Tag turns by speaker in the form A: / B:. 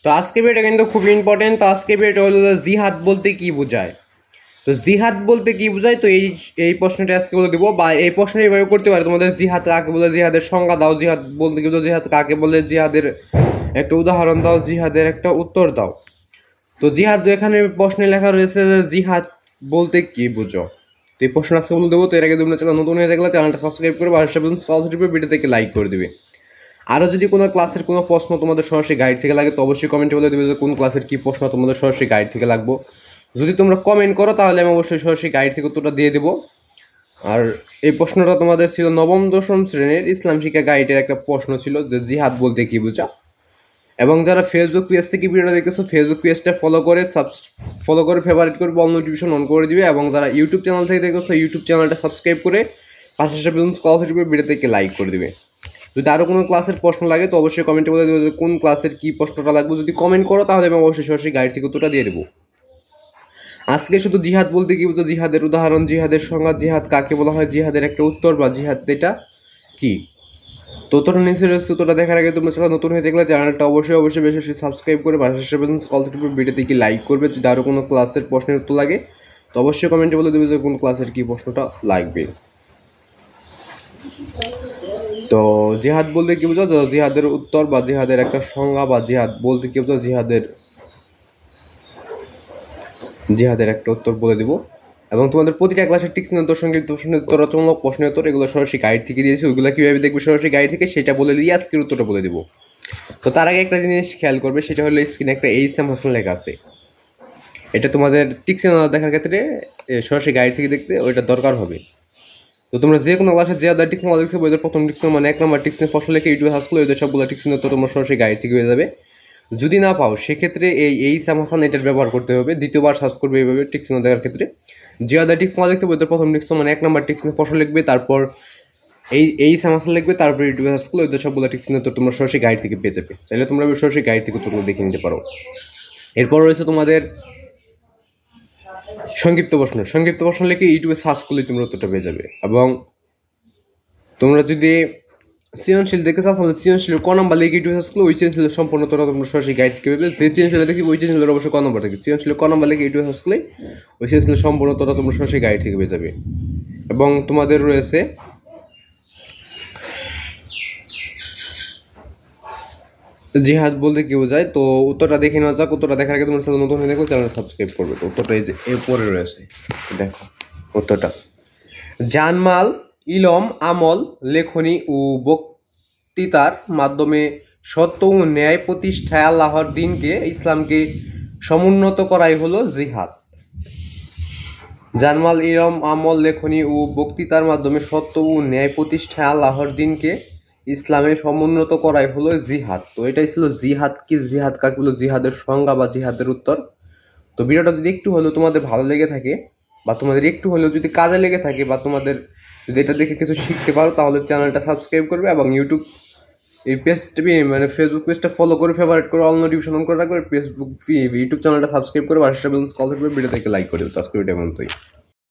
A: তো আজকে ভিডিওটা কিন্তু খুব ইম্পর্টেন্ট। তো আজকে ভিডিওটা হলো জিহাদ বলতে কি বোঝায়। তো জিহাদ বলতে কি বোঝায়, তো এই প্রশ্নটা আজকে বলে দিব, বা এই প্রশ্ন এইভাবে করতে পারে তোমাদের, জিহাদ কাকে বলে, জিহাদের সংজ্ঞা দাও, জিহাদ বলতে কি বোঝায়, জিহাদ কাকে বলে, জিহাদের একটা উদাহরণ দাও, জিহাদের একটা উত্তর দাও। তো জিহাদ এখানে প্রশ্নে লেখা রয়েছে যে জিহাদ বলতে কি বুঝো। তো এই প্রশ্ন আজকে বলে দেবো। তো এর আগে তোমরা চ্যানেল নতুন হয়ে থাকলে চ্যানেলটা সাবস্ক্রাইব করে ভিডিও থেকে লাইক করে দিবে। আরও যদি কোনো ক্লাসের কোনো প্রশ্ন তোমাদের সরাসরি গাইড থেকে লাগে তো অবশ্যই কমেন্টে বলে দেবে যে কোন ক্লাসের কী প্রশ্ন তোমাদের সরাসরি গাইড থেকে লাগবো। যদি তোমরা কমেন্ট করো তাহলে আমি অবশ্যই সরাসরি গাইড থেকে উত্তরটা দিয়ে দেবো। আর এই প্রশ্নটা তোমাদের ছিল নবম দশম শ্রেণীর ইসলাম শিক্ষা গাইডের একটা প্রশ্ন ছিল যে জিহাদ বলতে কি বোঝা। এবং যারা ফেসবুক পেজ থেকে ভিডিওটা দেখেছো ফেসবুক পেজটা ফলো করে ফেভারিট করে অল নোটিফিকেশন অন করে দিবে। এবং যারা ইউটিউব চ্যানেল থেকে দেখেছো ইউটিউব চ্যানেলটা সাবস্ক্রাইব করে পাশে ভিডিও থেকে লাইক করে দিবে। যদি আরও কোনো ক্লাসের প্রশ্ন লাগে তো অবশ্যই কমেন্টে বলে দেবো যে কোন ক্লাসের কী প্রশ্নটা লাগবে। যদি কমেন্ট করো তাহলে আমি অবশ্যই সরাসরি গাইড থেকে উত্তরটা দিয়ে দেবো। আজকে শুধু জিহাদ বলতে কি বলতো, জিহাদের উদাহরণ, জিহাদের সংজ্ঞা, জিহাদ কাকে বলা হয়, জিহাদের একটা উত্তর বা জিহাদ এটা কি। তো উত্তরটা নিচে রয়েছে। উত্তরটা দেখার আগে তোমরা চ্যানেল নতুন হয়ে থাকলে চ্যানেলটা অবশ্যই বেশি সাবস্ক্রাইব করে ভিডিওতে কি লাইক করবে। যদি আরও কোনো ক্লাসের প্রশ্নের উত্তর লাগে তো অবশ্যই কমেন্টে বলে দেবে যে কোন ক্লাসের কী প্রশ্নটা লাগবে। তো জিহাদ বলতে কি বোঝো, জিহাদের উত্তর বা জিহাদের একটা সংজ্ঞা, বা জিহাদ বলতে কি বোঝো, জিহাদের একটা উত্তর বলে দিব। এবং তোমাদের প্রতিটা ক্লাসের টিক্স উত্তর, সংক্ষিপ্ত প্রশ্নের উত্তর, রচনামূলক প্রশ্নের উত্তর, এগুলো সরাসরি গাইড থেকে দিয়েছি। ওইগুলো কীভাবে দেখবে সরাসরি গাইড থেকে সেটা বলে দিয়ে আজকের উত্তরটা বলে দিব। তো তার আগে একটা জিনিস খেয়াল করবে, সেটা হলো স্ক্রিনে একটা এইচএম হাসান লেখা আছে। এটা তোমাদের টিক্স দেখার ক্ষেত্রে সরাসরি গাইড থেকে দেখতে ওইটা দরকার হবে। তো তোমরা যে কোনো ক্লাসে যে আদার টিক্স দেখছো ওদের প্রথম টিক্স মানে 1 নম্বর টিক্স ফসল লেখে ইউটিউবে সার্চ করলে ওদের সবগুলো টিক্স তো তোমরা সরাসরি গাইড থেকে হয়ে যাবে। যদি না পাও সেক্ষেত্রে এই সামাসান এটার ব্যবহার করতে হবে। দ্বিতীয়বার সার্চ করবে এইভাবে টিক্স দেখার ক্ষেত্রে। যে আদার টিক্স দেখছো ওদের প্রথম টিক্স মানে 1 নম্বর টিক্স ফসল লিখবে, তারপর এই সামাসান লিখবে, তারপর ইউটিউবে সার্চ করলে ওদের সবগুলো টিক্স তো তোমরা সরাসরি গাইড থেকে পেয়ে যাবে। চাইলে তোমরা সরাসরি গাইড থেকে তোমরা দেখে নিতে পারো। এরপর রয়েছে তোমাদের সংক্ষিপ্ত প্রশ্ন লিখে ইউটিউবে সার্চ করলে তোমরা উত্তরটা পেয়ে যাবে। এবং তোমরা যদি সৃজনশীল দেখতে চাও তাহলে সৃজনশীল ক নম্বর লিখে ইউটিউবে সার্চ করলে ওই সৃজনশীলের সম্পূর্ণ তোমরা সরাসরি গাইড থেকে পেবে। যে সৃজনশীল দেখি ওই সৃজনশীলের অবশ্যই ক নম্বর থাকে, সৃজনশীল ক নম্বর লিখে ইউটিউবে সার্চ করলে ওই সৃজনশীলের সম্পূর্ণ তোমরা সরাসরি গাইড থেকে পেয়ে যাবে। এবং তোমাদের রয়েছে জিহাদ বলতে কি বোঝায়। তো উত্তরটা দেখে নেওয়া যাক। উত্তরটা দেখার আগে তোমরা চ্যানেল নতুন হয়ে দেখো চ্যানেল সাবস্ক্রাইব করবে। তো উত্তরটা এই যে এরপরে রয়েছে, দেখো উত্তরটা। জানমাল, ইলম, আমল, লেখনী ও বক্তৃতার মাধ্যমে সত্য ও ন্যায় প্রতিষ্ঠায় আল্লাহর দিনকে, ইসলামকে সমুন্নত করাই হলো জিহাদ। জানমাল, ইলম, আমল, লেখনী ও বক্তৃতার মাধ্যমে সত্য ও ন্যায় প্রতিষ্ঠায় আল্লাহর দিনকে, ইসলামে সমুন্নত করাই হলো জিহাদ। তো এটাই ছিল জিহাদ কি, জিহাদ কাকে বলো, জিহাদের সংজ্ঞা বা জিহাদের উত্তর। তো ভিডিওটা যদি একটু হলেও তোমাদের ভালো লেগে থাকে বা তোমাদের একটু হলেও যদি কাজে লেগে থাকে বা তোমাদের যদি এটা দেখে কিছু শিখতে পারো তাহলে চ্যানেলটা সাবস্ক্রাইব করবে। এবং ফেসবুক পেজটা ফলো করে ফেভারিট করে অল নোটিফিকেশন অন করে রাখবে। ইউটিউব চ্যানেলটা সাবস্ক্রাইব করে ভিডিও থেকে লাইক করে দেবে। তো আজকে ভিডিও পর্যন্তই।